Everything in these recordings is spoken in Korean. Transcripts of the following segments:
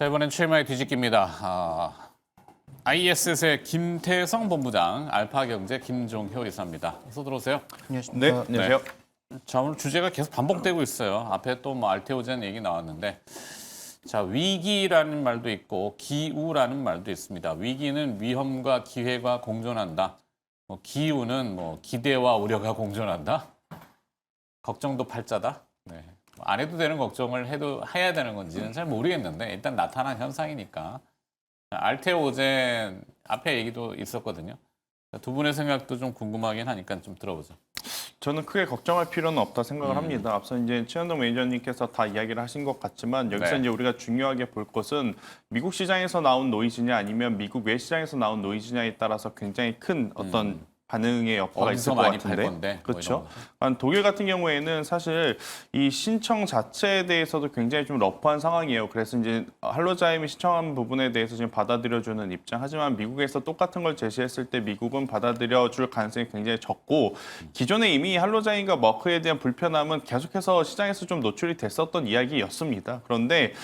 자, 이번엔 최마의 뒤집기입니다. ISS의 김태성 본부장, 알파경제 김종효 이사입니다. 어서 들어오세요. 안녕하십니까. 네, 안녕하세요. 자, 오늘 주제가 계속 반복되고 있어요. 앞에 또 뭐 알테오젠 얘기 나왔는데, 자, 위기라는 말도 있고 기우라는 말도 있습니다. 위기는 위험과 기회가 공존한다. 기우는 기대와 우려가 공존한다. 걱정도 팔자다. 네. 안 해도 되는 걱정을 해야 되는 건지는 잘 모르겠는데 일단 나타난 현상이니까. 알테오젠 앞에 얘기도 있었거든요. 두 분의 생각도 좀 궁금하긴 하니까 좀 들어보죠. 저는 크게 걱정할 필요는 없다 생각을 합니다. 앞서 이제 최현동 매니저님께서 다 이야기를 하신 것 같지만 여기서 네. 이제 우리가 중요하게 볼 것은 미국 시장에서 나온 노이즈냐 아니면 미국 외 시장에서 나온 노이즈냐에 따라서 굉장히 큰 어떤 반응의 여파가 있을 어디서 것 많이 팔 같은데. 건데. 뭐 그렇죠. 이런 거. 독일 같은 경우에는 사실 이 신청 자체에 대해서도 굉장히 좀 러프한 상황이에요. 그래서 이제 할로자임이 신청한 부분에 대해서 지금 받아들여주는 입장. 하지만 미국에서 똑같은 걸 제시했을 때 미국은 받아들여줄 가능성이 굉장히 적고 기존에 이미 할로자임과 머크에 대한 불편함은 계속해서 시장에서 좀 노출이 됐었던 이야기였습니다. 그런데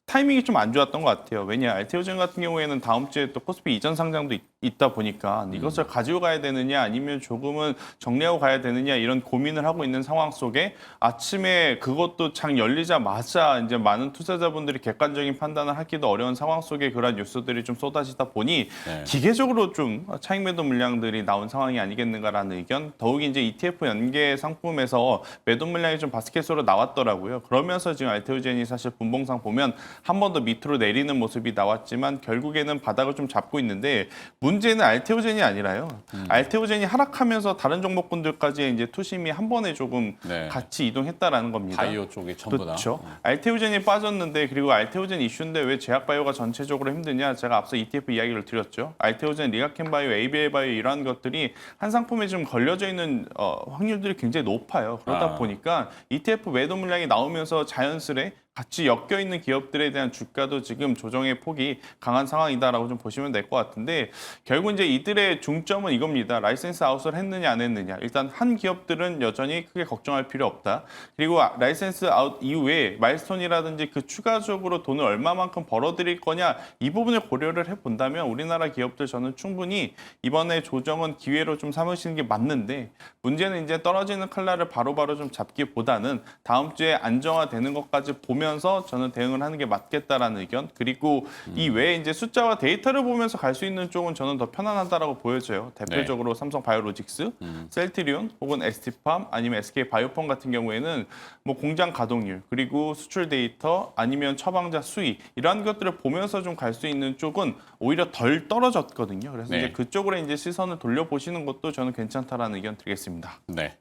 타이밍이 좀 안 좋았던 것 같아요. 왜냐, 알테오젠 같은 경우에는 다음 주에 또 코스피 이전 상장도 있다 보니까 이것을 가지고 가야 되느냐 아니면 조금은 정리하고 가야 되느냐 이런 고민을 하고 있는 상황 속에 아침에 그것도 장 열리자마자 이제 많은 투자자분들이 객관적인 판단을 하기도 어려운 상황 속에 그런 뉴스들이 좀 쏟아지다 보니 네. 기계적으로 좀 차익 매도 물량들이 나온 상황이 아니겠는가라는 의견. 더욱이 이제 ETF 연계 상품에서 매도 물량이 좀 바스켓으로 나왔더라고요. 그러면서 지금 알테오젠이 사실 분봉상 보면 한 번 더 밑으로 내리는 모습이 나왔지만 결국에는 바닥을 좀 잡고 있는데 문제는 알테오젠이 아니라요. 알테오젠이 하락하면서 다른 종목군들까지 이제 투심이 한 번에 조금 네. 같이 이동했다라는 겁니다. 바이오 쪽이 전부 다. 그렇죠. 알테오젠이 빠졌는데 그리고 알테오젠 이슈인데 왜 제약바이오가 전체적으로 힘드냐? 제가 앞서 ETF 이야기를 드렸죠. 알테오젠, 리가켄바이오, ABL바이오 이러한 것들이 한 상품에 좀 걸려져 있는 확률들이 굉장히 높아요. 그러다 보니까 ETF 매도 물량이 나오면서 자연스레 같이 엮여 있는 기업들에 대한 주가도 지금 조정의 폭이 강한 상황이다라고 좀 보시면 될 것 같은데 결국 이제 이들의 중점은 이겁니다. 라이센스 아웃을 했느냐 안 했느냐. 일단 한 기업들은 여전히 크게 걱정할 필요 없다. 그리고 라이센스 아웃 이후에 마일스톤이라든지 그 추가적으로 돈을 얼마만큼 벌어들일 거냐 이 부분을 고려를 해본다면 우리나라 기업들 저는 충분히 이번에 조정은 기회로 좀 삼으시는 게 맞는데 문제는 이제 떨어지는 칼날을 바로바로 좀 잡기보다는 다음 주에 안정화되는 것까지 보면서 저는 대응을 하는 게 맞겠다라는 의견. 그리고 이 외에 이제 숫자와 데이터를 보면서 갈 수 있는 쪽은 저는 더 편안하다라고 보여져요. 대표적으로 삼성 바이오로직스, 셀트리온 혹은 ST팜 아니면 SK 바이오폰 같은 경우에는 뭐 공장 가동률 그리고 수출 데이터 아니면 처방자 수위 이러한 것들을 보면서 좀 갈 수 있는 쪽은 오히려 덜 떨어졌거든요. 그래서 네. 이제 그쪽으로 이제 시선을 돌려보시는 것도 저는 괜찮다라는 의견 드리겠습니다. 네.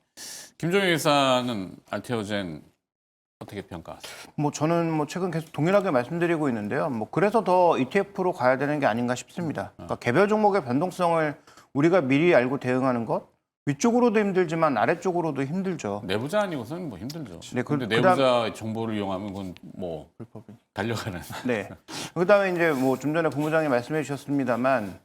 김종효 이사는 알테오젠 어떻게 평가하세요? 저는 최근 계속 동일하게 말씀드리고 있는데요. 그래서 더 ETF로 가야 되는 게 아닌가 싶습니다. 그러니까 개별 종목의 변동성을 우리가 미리 알고 대응하는 것 위쪽으로도 힘들지만 아래쪽으로도 힘들죠. 내부자 아니고서는 힘들죠. 네, 근데 내부자 정보를 이용하면 그건 달려가는. 네. 그다음에 이제 좀 전에 본부장님 말씀해 주셨습니다만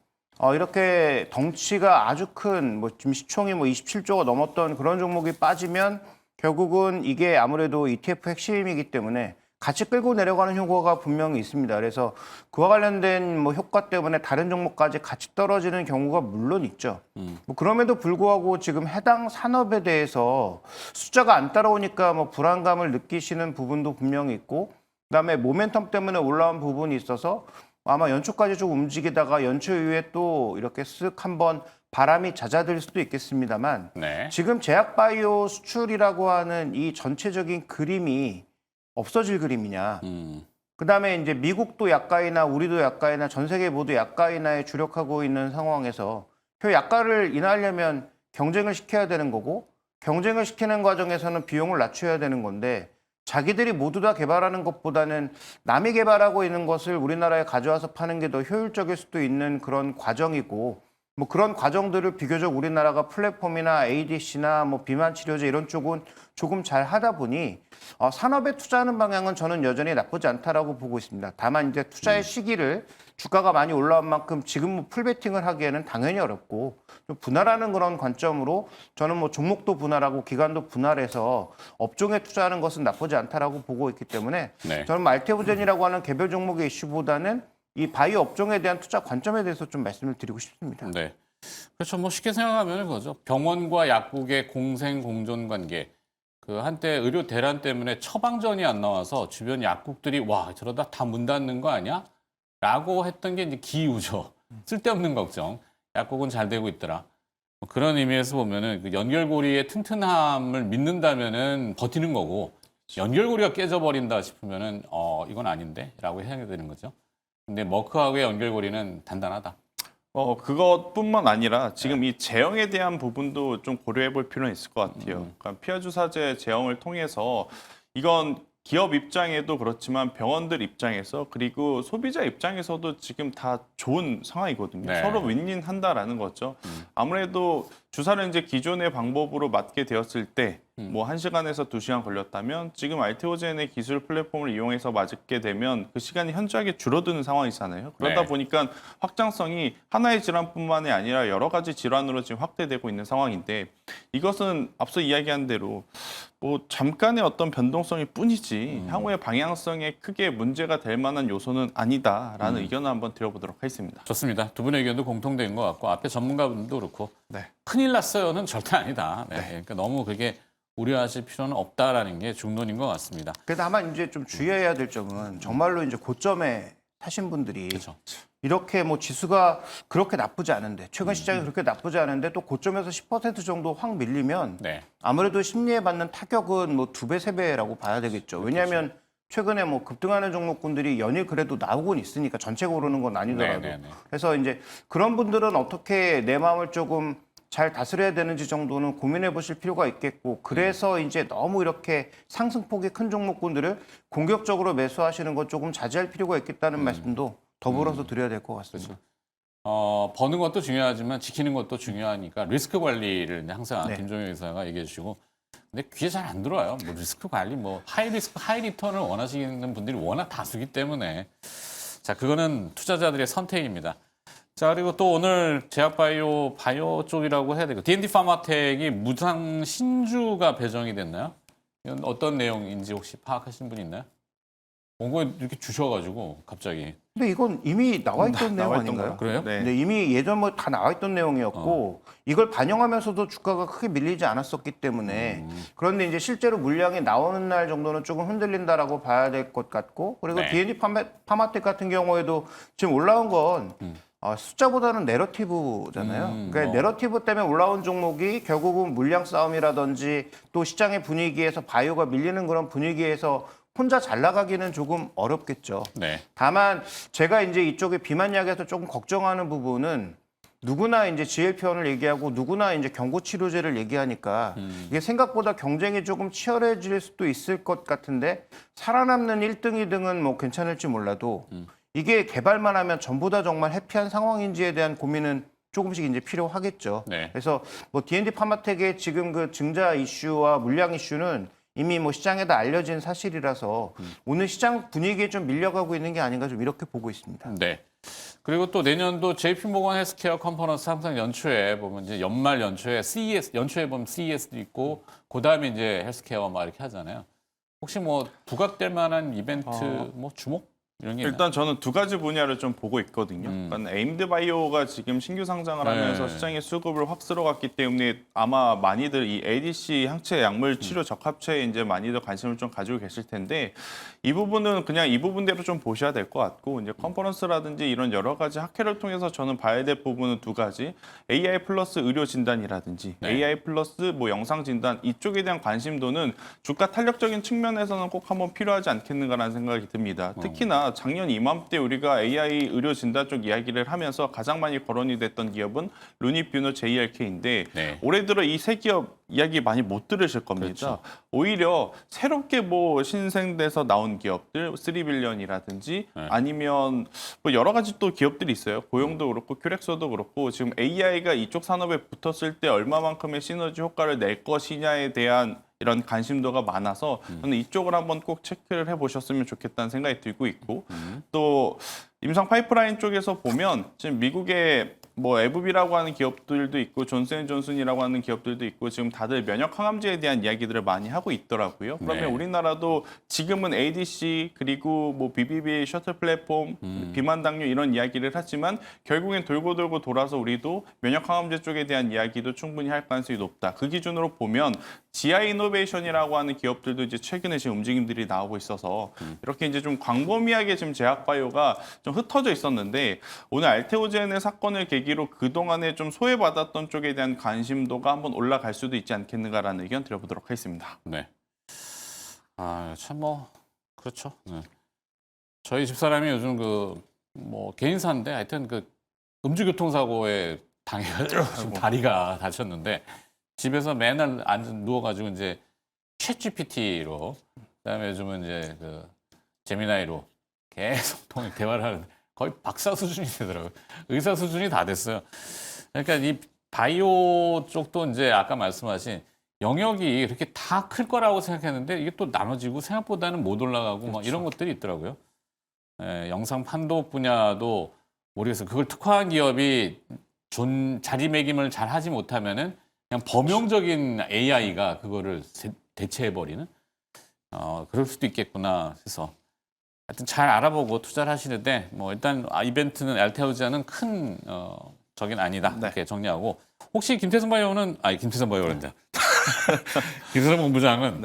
이렇게 덩치가 아주 큰 지금 시총이 27조가 넘었던 그런 종목이 빠지면 결국은 이게 아무래도 ETF 핵심이기 때문에 같이 끌고 내려가는 효과가 분명히 있습니다. 그래서 그와 관련된 효과 때문에 다른 종목까지 같이 떨어지는 경우가 물론 있죠. 그럼에도 불구하고 지금 해당 산업에 대해서 숫자가 안 따라오니까 불안감을 느끼시는 부분도 분명히 있고 그다음에 모멘텀 때문에 올라온 부분이 있어서 아마 연초까지 좀 움직이다가 연초 이후에 또 이렇게 쓱 한번 바람이 잦아들 수도 있겠습니다만 네. 지금 제약바이오 수출이라고 하는 이 전체적인 그림이 없어질 그림이냐. 그다음에 이제 미국도 약가이나 우리도 약가이나 전 세계 모두 약가이나에 주력하고 있는 상황에서 그 약가를 인하하려면 경쟁을 시켜야 되는 거고 경쟁을 시키는 과정에서는 비용을 낮춰야 되는 건데 자기들이 모두 다 개발하는 것보다는 남이 개발하고 있는 것을 우리나라에 가져와서 파는 게 더 효율적일 수도 있는 그런 과정이고 뭐 그런 과정들을 비교적 우리나라가 플랫폼이나 ADC나 뭐 비만 치료제 이런 쪽은 조금 잘 하다 보니 산업에 투자하는 방향은 저는 여전히 나쁘지 않다라고 보고 있습니다. 다만 이제 투자의 시기를 주가가 많이 올라온 만큼 지금 뭐 풀베팅을 하기에는 당연히 어렵고 좀 분할하는 그런 관점으로 저는 뭐 종목도 분할하고 기간도 분할해서 업종에 투자하는 것은 나쁘지 않다라고 보고 있기 때문에 네. 저는 뭐 알테오젠이라고 하는 개별 종목의 이슈보다는 이 바이오 업종에 대한 투자 관점에 대해서 좀 말씀을 드리고 싶습니다. 네. 그렇죠. 뭐 쉽게 생각하면 그거죠. 병원과 약국의 공생 공존 관계. 그 한때 의료 대란 때문에 처방전이 안 나와서 주변 약국들이 와, 저러다 다 문 닫는 거 아니야? 라고 했던 게 이제 기우죠. 쓸데없는 걱정. 약국은 잘 되고 있더라. 뭐 그런 의미에서 보면은 그 연결고리의 튼튼함을 믿는다면은 버티는 거고 연결고리가 깨져버린다 싶으면은 이건 아닌데라고 해야 되는 거죠. 근데 머크하고의 연결고리는 단단하다. 그것뿐만 아니라 지금 이 제형에 대한 부분도 좀 고려해 볼 필요는 있을 것 같아요. 그러니까 피하주사제 제형을 통해서 이건 기업 입장에도 그렇지만 병원들 입장에서 그리고 소비자 입장에서도 지금 다 좋은 상황이거든요. 네. 서로 윈윈한다라는 거죠. 아무래도 주사를 이제 기존의 방법으로 맞게 되었을 때 뭐 1시간에서 2시간 걸렸다면 지금 알테오젠의 기술 플랫폼을 이용해서 맞게 되면 그 시간이 현저하게 줄어드는 상황이잖아요. 그러다 네. 보니까 확장성이 하나의 질환뿐만이 아니라 여러 가지 질환으로 지금 확대되고 있는 상황인데 이것은 앞서 이야기한 대로 뭐 잠깐의 어떤 변동성일 뿐이지 향후의 방향성에 크게 문제가 될 만한 요소는 아니다라는 의견을 한번 드려보도록 하겠습니다. 좋습니다. 두 분의 의견도 공통된 것 같고 앞에 전문가분도 그렇고 네. 큰일 났어요는 절대 아니다. 네. 그러니까 너무 그게 우려하실 필요는 없다라는 게 중론인 것 같습니다. 그래서 다만 이제 좀 주의해야 될 점은 정말로 이제 고점에 사신 분들이 그렇죠. 이렇게 뭐 지수가 그렇게 나쁘지 않은데 최근 시장이 그렇게 나쁘지 않은데 또 고점에서 10% 정도 확 밀리면 네. 아무래도 심리에 받는 타격은 뭐 2배, 3배라고 봐야 되겠죠. 왜냐하면 최근에 뭐 급등하는 종목군들이 연일 그래도 나오곤 있으니까 전체가 오르는 건 아니더라도. 네, 네, 네. 그래서 이제 그런 분들은 어떻게 내 마음을 조금 잘 다스려야 되는지 정도는 고민해 보실 필요가 있겠고 그래서 이제 너무 이렇게 상승폭이 큰 종목군들을 공격적으로 매수하시는 것 조금 자제할 필요가 있겠다는 말씀도 더불어서 드려야 될 것 같습니다. 버는 것도 중요하지만 지키는 것도 중요하니까 리스크 관리를 항상 네. 김종현 의사가 얘기해 주시고 근데 귀에 잘 안 들어와요. 뭐 리스크 관리, 뭐 하이 리스크, 하이 리턴을 원하시는 분들이 워낙 다수기 때문에 자 그거는 투자자들의 선택입니다. 자 그리고 또 오늘 제약바이오 바이오 쪽이라고 해야 되고 D&D 파마텍이 무상 신주가 배정이 됐나요? 이건 어떤 내용인지 혹시 파악하시는 분 있나요? 원고에 이렇게 주셔가지고 갑자기 근데 이건 이미 나와 있던 내용 나와 있던 아닌가요? 거요? 그래요? 네. 근데 이미 예전 뭐 다 나와 있던 내용이었고 이걸 반영하면서도 주가가 크게 밀리지 않았었기 때문에 그런데 이제 실제로 물량이 나오는 날 정도는 조금 흔들린다라고 봐야 될 것 같고 그리고 네. D&D 파마텍 같은 경우에도 지금 올라온 건 숫자보다는 내러티브잖아요. 그러니까 내러티브 때문에 올라온 종목이 결국은 물량 싸움이라든지 또 시장의 분위기에서 바이오가 밀리는 그런 분위기에서 혼자 잘 나가기는 조금 어렵겠죠. 네. 다만 제가 이제 이쪽에 비만 약에서 조금 걱정하는 부분은 누구나 이제 GLP-1을 얘기하고 누구나 이제 경구 치료제를 얘기하니까 이게 생각보다 경쟁이 조금 치열해질 수도 있을 것 같은데 살아남는 1등, 2등은 뭐 괜찮을지 몰라도 이게 개발만 하면 전부 다 정말 해피한 상황인지에 대한 고민은 조금씩 이제 필요하겠죠. 네. 그래서 뭐 D&D 파마텍의 지금 그 증자 이슈와 물량 이슈는 이미 뭐 시장에다 알려진 사실이라서 오늘 시장 분위기에 좀 밀려가고 있는 게 아닌가 좀 이렇게 보고 있습니다. 네. 그리고 또 내년도 JP모건 헬스케어 컨퍼런스 항상 연초에 보면 이제 연말 연초에 CES 연초에 보면 CES도 있고 그다음에 이제 헬스케어 막 이렇게 하잖아요. 혹시 뭐 부각될 만한 이벤트 뭐 주목 이런 게 있나요? 일단 저는 두 가지 분야를 좀 보고 있거든요. 그러니까 에임드 바이오가 지금 신규 상장을 하면서 네. 시장의 수급을 확 쓸어갔기 때문에 아마 많이들 이 ADC 항체 약물 치료 적합체에 이제 많이들 관심을 좀 가지고 계실 텐데 이 부분은 그냥 이 부분대로 좀 보셔야 될 것 같고 이제 컨퍼런스라든지 이런 여러 가지 학회를 통해서 저는 봐야 될 부분은 두 가지 AI 플러스 의료 진단이라든지 네. AI 플러스 뭐 영상 진단 이쪽에 대한 관심도는 주가 탄력적인 측면에서는 꼭 한번 필요하지 않겠는가라는 생각이 듭니다. 특히나 작년 이맘때 우리가 AI 의료 진단 쪽 이야기를 하면서 가장 많이 거론이 됐던 기업은 루니뷰너 JRK인데 네. 올해 들어 이 세 기업 이야기 많이 못 들으실 겁니다. 그렇죠. 오히려 새롭게 뭐 신생돼서 나온 기업들, 3빌리언이라든지 네. 아니면 뭐 여러 가지 또 기업들이 있어요. 고용도 그렇고 큐렉서도 그렇고 지금 AI가 이쪽 산업에 붙었을 때 얼마만큼의 시너지 효과를 낼 것이냐에 대한 이런 관심도가 많아서 저는 이쪽을 한번 꼭 체크를 해보셨으면 좋겠다는 생각이 들고 있고 또 임상 파이프라인 쪽에서 보면 지금 미국의 뭐 에브비라고 하는 기업들도 있고 존슨앤존슨이라고 하는 기업들도 있고 지금 다들 면역 항암제에 대한 이야기들을 많이 하고 있더라고요. 그러면 네. 우리나라도 지금은 ADC 그리고 뭐 BBB 셔틀 플랫폼, 비만 당뇨 이런 이야기를 하지만 결국엔 돌고 돌고 돌아서 우리도 면역 항암제 쪽에 대한 이야기도 충분히 할 가능성이 높다. 그 기준으로 보면 GI 이노베이션이라고 하는 기업들도 이제 최근에 지금 움직임들이 나오고 있어서 이렇게 이제 좀 광범위하게 지금 제약바이오가 좀 흩어져 있었는데 오늘 알테오젠의 사건을 계기로 그동안에 좀 소외받았던 쪽에 대한 관심도가 한번 올라갈 수도 있지 않겠는가라는 의견 드려보도록 하겠습니다. 네. 아, 참 뭐 그렇죠. 네. 저희 집사람이 요즘 그 뭐 개인사인데 하여튼 그 음주교통사고에 당해가지고 지금 다리가 다쳤는데 집에서 맨날 누워가지고 이제 챗GPT로 그다음에 요즘은 이제 그 제미나이로 계속 대화를 하는데 거의 박사 수준이 되더라고요. 의사 수준이 다 됐어요. 그러니까 이 바이오 쪽도 이제 아까 말씀하신 영역이 그렇게 다 클 거라고 생각했는데 이게 또 나눠지고 생각보다는 못 올라가고 그렇죠. 막 이런 것들이 있더라고요. 영상 판독 분야도 모르겠어요. 그걸 특화한 기업이 자리매김을 잘 하지 못하면은 그냥 범용적인 AI가 그거를 대체해버리는 그럴 수도 있겠구나. 그래서 하여튼 잘 알아보고 투자를 하시는데 뭐 일단 이벤트는 알테오젠은 큰 적인 아니다. 네. 이렇게 정리하고 혹시 김태선 바이오는 김태선 바이오 그런다. 김태선 본부장은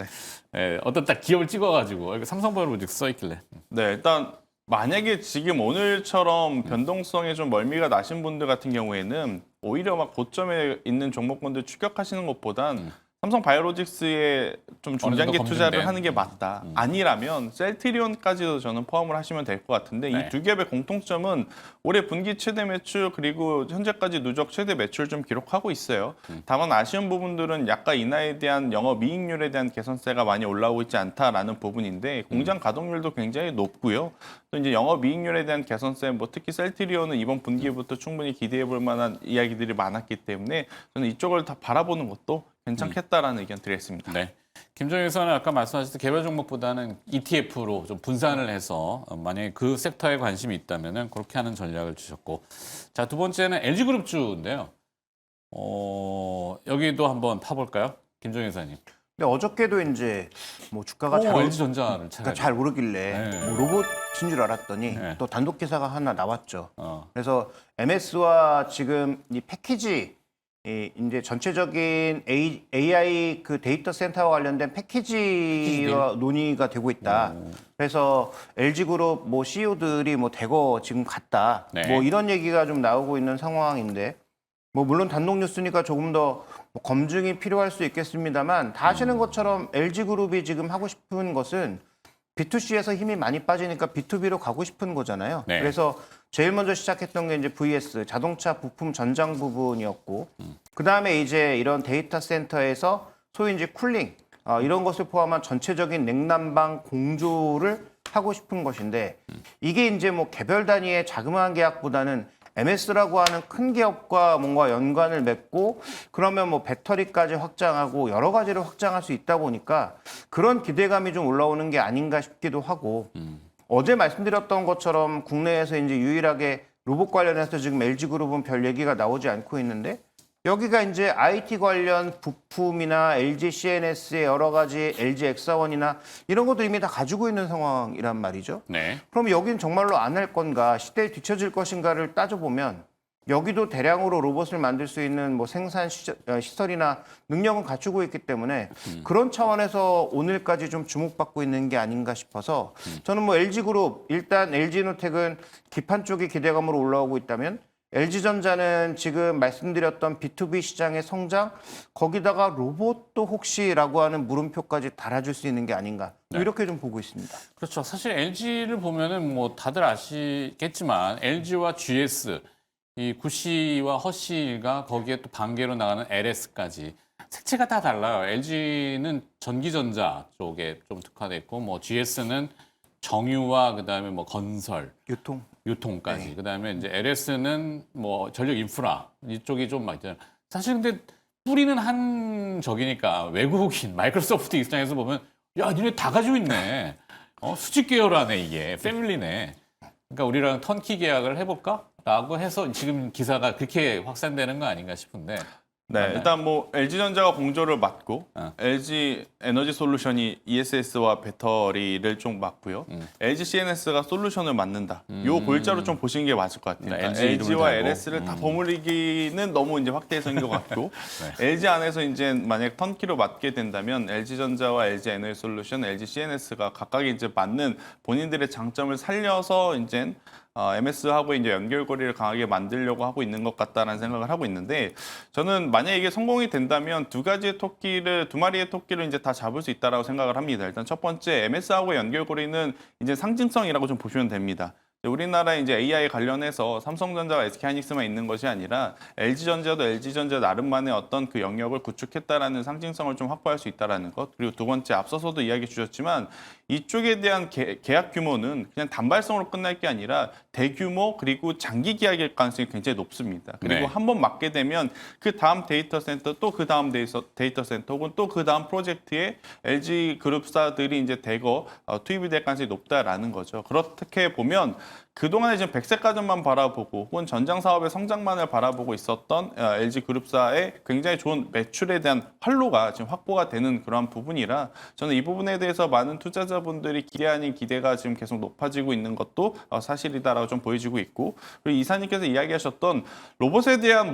네. 어떤 딱 기업을 찍어가지고 삼성바이오로 써 있길래. 네, 일단 만약에 지금 오늘처럼 변동성에 좀 멀미가 나신 분들 같은 경우에는 오히려 막 고점에 있는 종목군들 추격하시는 것보단 삼성 바이오로직스에 좀 중장기 정도 투자를 검증된. 하는 게 맞다. 아니라면 셀트리온까지도 저는 포함을 하시면 될 것 같은데 네. 이 두 기업의 공통점은 올해 분기 최대 매출 그리고 현재까지 누적 최대 매출 좀 기록하고 있어요. 다만 아쉬운 부분들은 약간 인하에 대한 영업 이익률에 대한 개선세가 많이 올라오고 있지 않다라는 부분인데 공장 가동률도 굉장히 높고요. 또 이제 영업 이익률에 대한 개선세, 뭐 특히 셀트리온은 이번 분기부터 충분히 기대해 볼 만한 이야기들이 많았기 때문에 저는 이쪽을 다 바라보는 것도 괜찮겠다라는 의견 드리겠습니다. 네. 김정일 선은 아까 말씀하셨듯이 개별 종목보다는 ETF로 좀 분산을 해서 만약에 그 섹터에 관심이 있다면은 그렇게 하는 전략을 주셨고, 자, 두 번째는 LG그룹주인데요. 여기도 한번 파볼까요, 김정일 선님? 근데 어저께도 이제 뭐 주가가 LG전자를 그러니까 찾아. 잘 오르길래 네. 뭐 로봇인 줄 알았더니 네. 또 단독 기사가 하나 나왔죠. 어. 그래서 MS와 지금 이 패키지 이제 전체적인 AI 그 데이터 센터와 관련된 패키지와 논의가 되고 있다. 그래서 LG그룹 뭐 CEO들이 뭐 대거 지금 갔다. 네. 뭐 이런 얘기가 좀 나오고 있는 상황인데 뭐 물론 단독 뉴스니까 조금 더 뭐 검증이 필요할 수 있겠습니다만 다 아시는 것처럼 LG그룹이 지금 하고 싶은 것은 B2C에서 힘이 많이 빠지니까 B2B로 가고 싶은 거잖아요. 네. 그래서 제일 먼저 시작했던 게 이제 VS 자동차 부품 전장 부분이었고 그 다음에 이제 이런 데이터 센터에서 소위 이제 쿨링 이런 것을 포함한 전체적인 냉난방 공조를 하고 싶은 것인데 이게 이제 뭐 개별 단위의 자그마한 계약보다는 MS라고 하는 큰 기업과 뭔가 연관을 맺고 그러면 뭐 배터리까지 확장하고 여러 가지를 확장할 수 있다 보니까 그런 기대감이 좀 올라오는 게 아닌가 싶기도 하고 어제 말씀드렸던 것처럼 국내에서 이제 유일하게 로봇 관련해서 지금 LG그룹은 별 얘기가 나오지 않고 있는데 여기가 이제 IT 관련 부품이나 LG CNS의 여러 가지 LG 엑사원이나 이런 것도 이미 다 가지고 있는 상황이란 말이죠. 네. 그럼 여기는 정말로 안 할 건가, 시대에 뒤처질 것인가를 따져보면 여기도 대량으로 로봇을 만들 수 있는 뭐 생산 시설이나 능력은 갖추고 있기 때문에 그런 차원에서 오늘까지 좀 주목받고 있는 게 아닌가 싶어서 저는 뭐 LG그룹 일단 LG노텍은 기판 쪽이 기대감으로 올라오고 있다면 LG전자는 지금 말씀드렸던 B2B 시장의 성장, 거기다가 로봇도 혹시라고 하는 물음표까지 달아줄 수 있는 게 아닌가. 네. 이렇게 좀 보고 있습니다. 그렇죠. 사실 LG를 보면은 뭐 다들 아시겠지만 LG와 GS, 이 구시와 허시가 거기에 또 반개로 나가는 LS까지 색채가 다 달라요. LG는 전기전자 쪽에 좀 특화돼 있고, 뭐 GS는 정유와 그다음에 뭐 건설, 유통. 유통까지. 네. 그다음에 이제 LS는 뭐 전력 인프라 이쪽이 좀 많잖아요. 사실 근데 뿌리는 한 적이니까 외국인 마이크로소프트 입장에서 보면 야, 니네 다 가지고 있네. 수직 계열하네 이게 패밀리네. 그러니까 우리랑 턴키 계약을 해볼까?라고 해서 지금 기사가 그렇게 확산되는 거 아닌가 싶은데. 네, 맞나요? 일단 뭐 LG전자가 공조를 맡고 어. LG 에너지 솔루션이 ESS와 배터리를 좀 맡고요. LG CNS가 솔루션을 맡는다. 요 골자로 좀 보시는 게 맞을 것 같아요. 네, 그러니까 LG 이름을 LG와 달고. LS를 다 버무리기는 너무 이제 확대해서인 것 같고 네. LG 안에서 이제 만약 턴키로 맡게 된다면 LG전자와 LG 에너지 솔루션, LG CNS가 각각이 이제 맞는 본인들의 장점을 살려서 이제 MS하고 이제 연결고리를 강하게 만들려고 하고 있는 것 같다라는 생각을 하고 있는데 저는 만약 이게 성공이 된다면 두 마리의 토끼를 이제 다 잡을 수 있다라고 생각을 합니다. 일단 첫 번째 MS하고 연결고리는 이제 상징성이라고 좀 보시면 됩니다. 우리나라에 이제 AI 관련해서 삼성전자와 SK하이닉스만 있는 것이 아니라 LG전자도 LG전자 나름만의 어떤 그 영역을 구축했다라는 상징성을 좀 확보할 수 있다라는 것. 그리고 두 번째 앞서서도 이야기 주셨지만 이쪽에 대한 계약 규모는 그냥 단발성으로 끝날 게 아니라 대규모 그리고 장기 계약일 가능성이 굉장히 높습니다. 그리고 네. 한번 맡게 되면 그 다음 데이터 센터 또 그 다음 데이터 센터 혹은 또 그 다음 프로젝트에 LG 그룹사들이 이제 대거 투입이 될 가능성이 높다라는 거죠. 그렇게 보면 그동안에 지금 백색 가전만 바라보고 혹은 전장 사업의 성장만을 바라보고 있었던 LG 그룹사의 굉장히 좋은 매출에 대한 활로가 지금 확보가 되는 그러한 부분이라 저는 이 부분에 대해서 많은 투자자분들이 기대 아닌 기대가 지금 계속 높아지고 있는 것도 사실이다라고 좀 보여지고 있고 그리고 이사님께서 이야기하셨던 로봇에 대한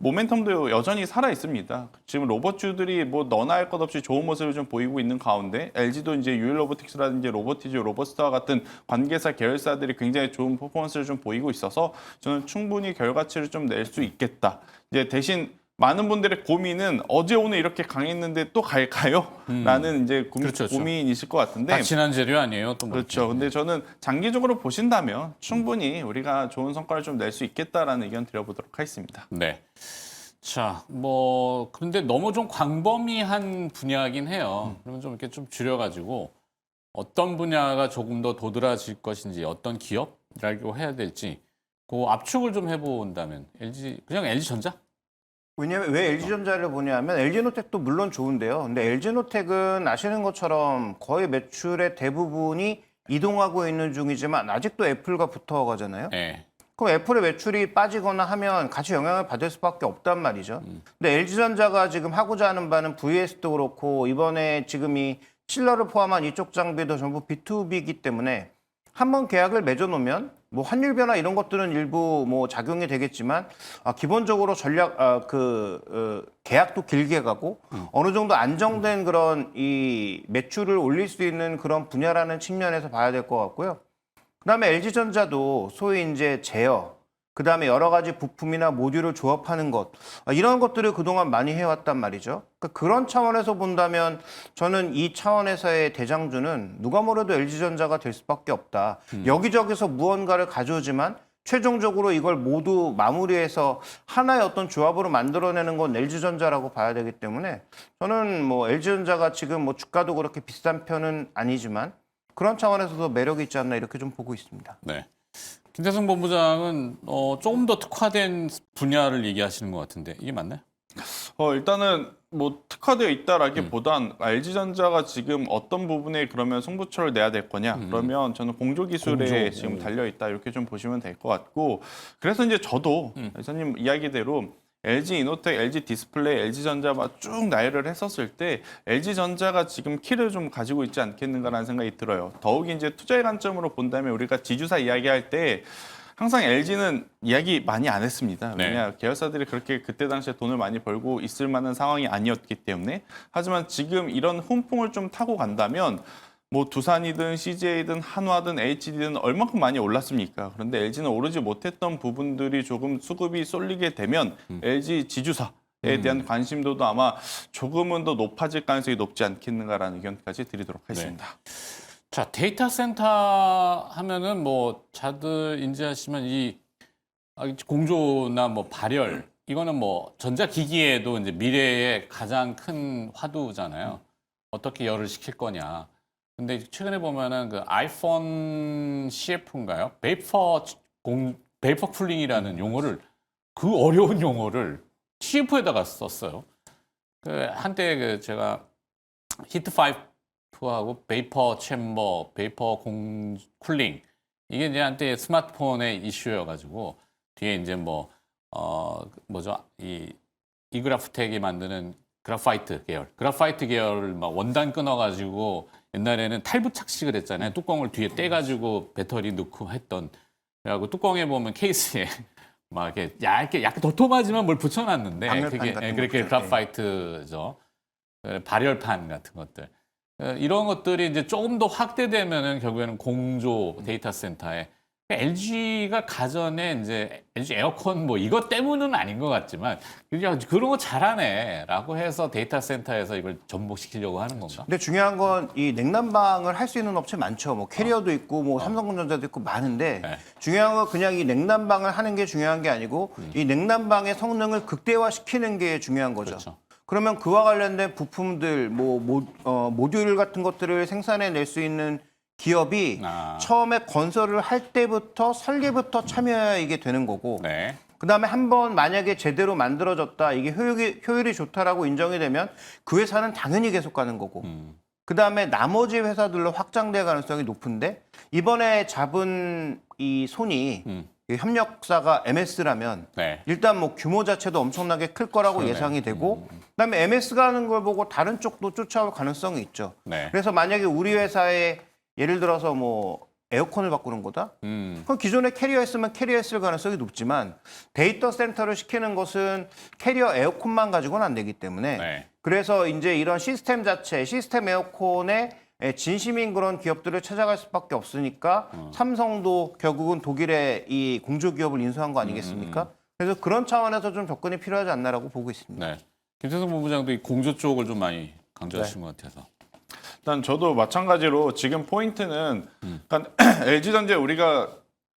모멘텀도 여전히 살아 있습니다. 지금 로봇주들이 뭐 너나 할 것 없이 좋은 모습을 좀 보이고 있는 가운데 LG도 이제 유일로보틱스라든지 로보티즈, 로버스타와 같은 관계사 계열사들이 굉장히 좋은 퍼포먼스를 좀 보이고 있어서 저는 충분히 결과치를 좀 낼 수 있겠다. 이제 대신 많은 분들의 고민은 어제 오늘 이렇게 강했는데 또 갈까요? 라는 이제 그렇죠. 고민이실 것 같은데 다 친한 재료 아니에요? 또 뭐. 그렇죠. 근데 저는 장기적으로 보신다면 충분히 우리가 좋은 성과를 좀 낼 수 있겠다라는 의견 드려보도록 하겠습니다. 네. 자, 뭐 근데 너무 좀 광범위한 분야이긴 해요. 그러면 좀 이렇게 좀 줄여가지고 어떤 분야가 조금 더 도드라질 것인지, 어떤 기업이라고 해야 될지, 그 압축을 좀 해본다면 그냥 LG전자? 왜냐면 왜 LG전자를 보냐면 LG노텍도 물론 좋은데요. 근데 LG노텍은 아시는 것처럼 거의 매출의 대부분이 이동하고 있는 중이지만 아직도 애플과 붙어가잖아요. 네. 그럼 애플의 매출이 빠지거나 하면 같이 영향을 받을 수밖에 없단 말이죠. 근데 LG전자가 지금 하고자 하는 바는 VS도 그렇고 이번에 지금 이 칠러를 포함한 이쪽 장비도 전부 B2B이기 때문에 한번 계약을 맺어놓으면 뭐 환율 변화 이런 것들은 일부 뭐 작용이 되겠지만 기본적으로 계약도 길게 가고 어느 정도 안정된 그런 이 매출을 올릴 수 있는 그런 분야라는 측면에서 봐야 될 것 같고요. 그다음에 LG전자도 소위 이제 제어, 그다음에 여러 가지 부품이나 모듈을 조합하는 것 이런 것들을 그동안 많이 해왔단 말이죠. 그러니까 그런 차원에서 본다면 저는 이 차원에서의 대장주는 누가 뭐래도 LG전자가 될 수밖에 없다. 여기저기서 무언가를 가져오지만 최종적으로 이걸 모두 마무리해서 하나의 어떤 조합으로 만들어내는 건 LG전자라고 봐야 되기 때문에 저는 뭐 LG전자가 지금 뭐 주가도 그렇게 비싼 편은 아니지만 그런 차원에서도 매력이 있지 않나 이렇게 좀 보고 있습니다. 네. 김태성 본부장은 조금 더 특화된 분야를 얘기하시는 것 같은데 이게 맞나요? 일단은 뭐 특화되어 있다라기보단 LG전자가 지금 어떤 부분에 그러면 승부처를 내야 될 거냐 그러면 저는 공조 기술에 지금 달려 있다 이렇게 좀 보시면 될 것 같고 그래서 이제 저도 이사님 이야기대로 LG 이노텍, LG 디스플레이, LG전자만 쭉 나열을 했었을 때 LG전자가 지금 키를 좀 가지고 있지 않겠는가라는 생각이 들어요. 더욱이 이제 투자의 관점으로 본다면 우리가 지주사 이야기할 때 항상 LG는 이야기 많이 안 했습니다. 왜냐 계열사들이 그렇게 그때 당시에 돈을 많이 벌고 있을 만한 상황이 아니었기 때문에. 하지만 지금 이런 훈풍을 좀 타고 간다면 뭐 두산이든 CJ든 한화든 HD든 얼마큼 많이 올랐습니까? 그런데 LG는 오르지 못했던 부분들이 조금 수급이 쏠리게 되면 LG 지주사에 대한 관심도도 아마 조금은 더 높아질 가능성이 높지 않겠는가라는 의견까지 드리도록 하겠습니다. 자, 데이터 센터 하면은 뭐 다들 인지하시면 이 공조나 뭐 발열 이거는 뭐 전자기기에도 이제 미래의 가장 큰 화두잖아요. 어떻게 열을 식힐 거냐. 근데 최근에 보면은 그 아이폰 CF인가요? 베이퍼 쿨링이라는 용어를 그 어려운 용어를 CF에다가 썼어요. 그 한때 그 제가 히트 5하고 베이퍼 챔버, 베이퍼 쿨링 이게 이제 한때 스마트폰의 이슈여가지고 뒤에 이제 뭐죠 이그라프텍이 만드는 그래파이트 계열을 막 원단 끊어가지고 옛날에는 탈부 착식을 했잖아요. 뚜껑을 뒤에 떼가지고 배터리 넣고 했던. 그래갖고 뚜껑에 보면 케이스에 막 이렇게 얇게 약간 도톰하지만 뭘 붙여놨는데 방열판 그게 같은 그렇게 것들. 그래파이트죠. 발열판 같은 것들. 이런 것들이 이제 조금 더 확대되면은 결국에는 공조 데이터 센터에 LG가 가전에 이제 LG 에어컨 뭐 이것 때문은 아닌 것 같지만 그냥 그런 거 잘하네라고 해서 데이터 센터에서 이걸 접목시키려고 하는 건가? 근데 중요한 건 이 냉난방을 할 수 있는 업체 많죠. 뭐 캐리어도 있고 뭐 삼성전자도 있고 많은데 네. 중요한 건 그냥 이 냉난방을 하는 게 중요한 게 아니고 이 냉난방의 성능을 극대화시키는 게 중요한 거죠. 그렇죠. 그러면 그와 관련된 부품들, 모듈 같은 것들을 생산해낼 수 있는 기업이 처음에 건설을 할 때부터 설계부터 참여해야 이게 되는 거고 네. 그다음에 한번 만약에 제대로 만들어졌다, 이게 효율이 좋다라고 인정이 되면 그 회사는 당연히 계속 가는 거고 그다음에 나머지 회사들로 확장될 가능성이 높은데 이번에 잡은 이 손이 이 협력사가 MS라면 네. 일단 뭐 규모 자체도 엄청나게 클 거라고 그러네. 예상이 되고 그다음에 MS가 하는 걸 보고 다른 쪽도 쫓아올 가능성이 있죠. 네. 그래서 만약에 우리 회사에 예를 들어서 뭐 에어컨을 바꾸는 거다? 그럼 기존에 캐리어 했으면 캐리어 했을 가능성이 높지만 데이터 센터를 시키는 것은 캐리어 에어컨만 가지고는 안 되기 때문에 네. 그래서 이제 이런 시스템 자체, 시스템 에어컨에 진심인 그런 기업들을 찾아갈 수밖에 없으니까 삼성도 결국은 독일의 이 공조기업을 인수한 거 아니겠습니까? 그래서 그런 차원에서 좀 접근이 필요하지 않나라고 보고 있습니다. 네. 김태성 본부장도 이 공조 쪽을 좀 많이 강조하신 것 같아서. 일단 저도 마찬가지로 지금 포인트는 그러니까 LG전자 우리가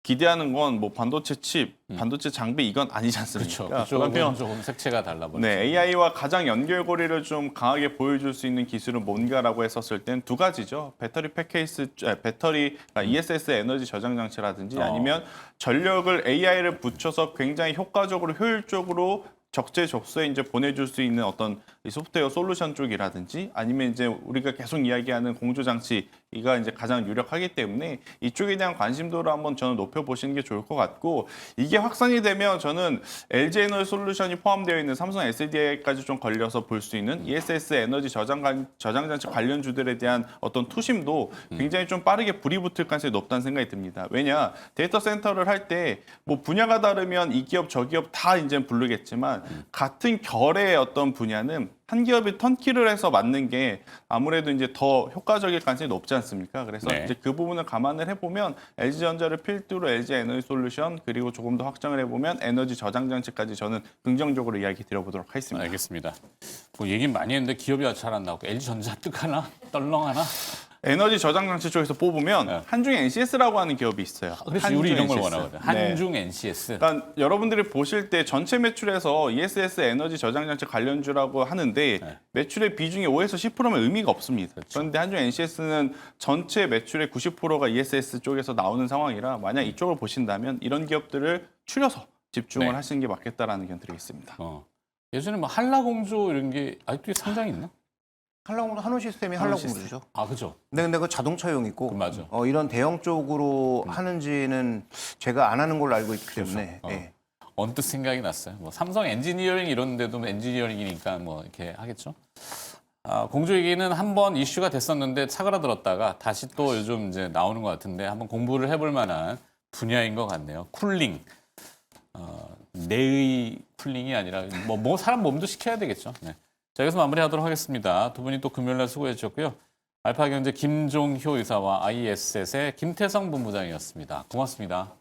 기대하는 건 뭐 반도체 칩, 반도체 장비 이건 아니지 않습니까? 그렇죠. 그쪽은 조금 색채가 달라버렸죠. 네, AI와 가장 연결고리를 좀 강하게 보여줄 수 있는 기술은 뭔가라고 했었을 땐 두 가지죠. 그러니까 ESS 에너지 저장 장치라든지 아니면 전력을 AI를 붙여서 굉장히 효과적으로 효율적으로 적재적소에 이제 보내줄 수 있는 어떤 이 소프트웨어 솔루션 쪽이라든지 아니면 이제 우리가 계속 이야기하는 공조 장치가 이제 가장 유력하기 때문에 이쪽에 대한 관심도를 한번 저는 높여보시는 게 좋을 것 같고 이게 확산이 되면 저는 LG 에너지 솔루션이 포함되어 있는 삼성 SDI까지 좀 걸려서 볼 수 있는 ESS 에너지 저장 장치 관련주들에 대한 어떤 투심도 굉장히 좀 빠르게 불이 붙을 가능성이 높다는 생각이 듭니다. 왜냐 데이터 센터를 할 때 뭐 분야가 다르면 이 기업 저 기업 다 이제 부르겠지만 같은 결의 어떤 분야는 한 기업이 턴키를 해서 맞는 게 아무래도 이제 더 효과적일 가능성이 높지 않습니까? 그래서 네. 이제 그 부분을 감안을 해보면 LG전자를 필두로 LG 에너지 솔루션 그리고 조금 더 확장을 해보면 에너지 저장 장치까지 저는 긍정적으로 이야기 드려보도록 하겠습니다. 알겠습니다. 뭐 얘기 많이 했는데 기업이 잘 안 나오고 LG전자 뜨하나 떨렁하나? 에너지 저장 장치 쪽에서 뽑으면 네. 한중 NCS라고 하는 기업이 있어요. 그래서 한중 우리 이런 걸 NCS. 원하거든. 네. 한중 NCS. 그러니까 여러분들이 보실 때 전체 매출에서 ESS 에너지 저장 장치 관련주라고 하는데 매출의 비중이 5에서 10%면 의미가 없습니다. 그런데 한중 NCS는 전체 매출의 90%가 ESS 쪽에서 나오는 상황이라 만약 이쪽을 보신다면 이런 기업들을 추려서 집중을 네. 하시는 게 맞겠다라는 의견 드리겠습니다. 예전에 뭐 한라공조 이런 게 아직도 상장이 있나? 한우 시스템이 한우 한라공주죠. 아, 그죠. 근데 그 자동차용이고 맞아. 이런 대형 쪽으로 하는지는 제가 안 하는 걸로 알고 있기 때문에 예. 언뜻 생각이 났어요. 뭐 삼성 엔지니어링 이런 데도 엔지니어링이니까 뭐 이렇게 하겠죠. 공조 얘기는 한번 이슈가 됐었는데 사그라들었다가 다시 또 요즘 이제 나오는 것 같은데 한번 공부를 해볼 만한 분야인 것 같네요. 쿨링. 내의 쿨링이 아니라 뭐 사람 몸도 시켜야 되겠죠. 네. 자, 여기서 마무리하도록 하겠습니다. 두 분이 또 금요일 날 수고해 주셨고요. 알파경제 김종효 이사와 ISS의 김태성 본부장이었습니다. 고맙습니다.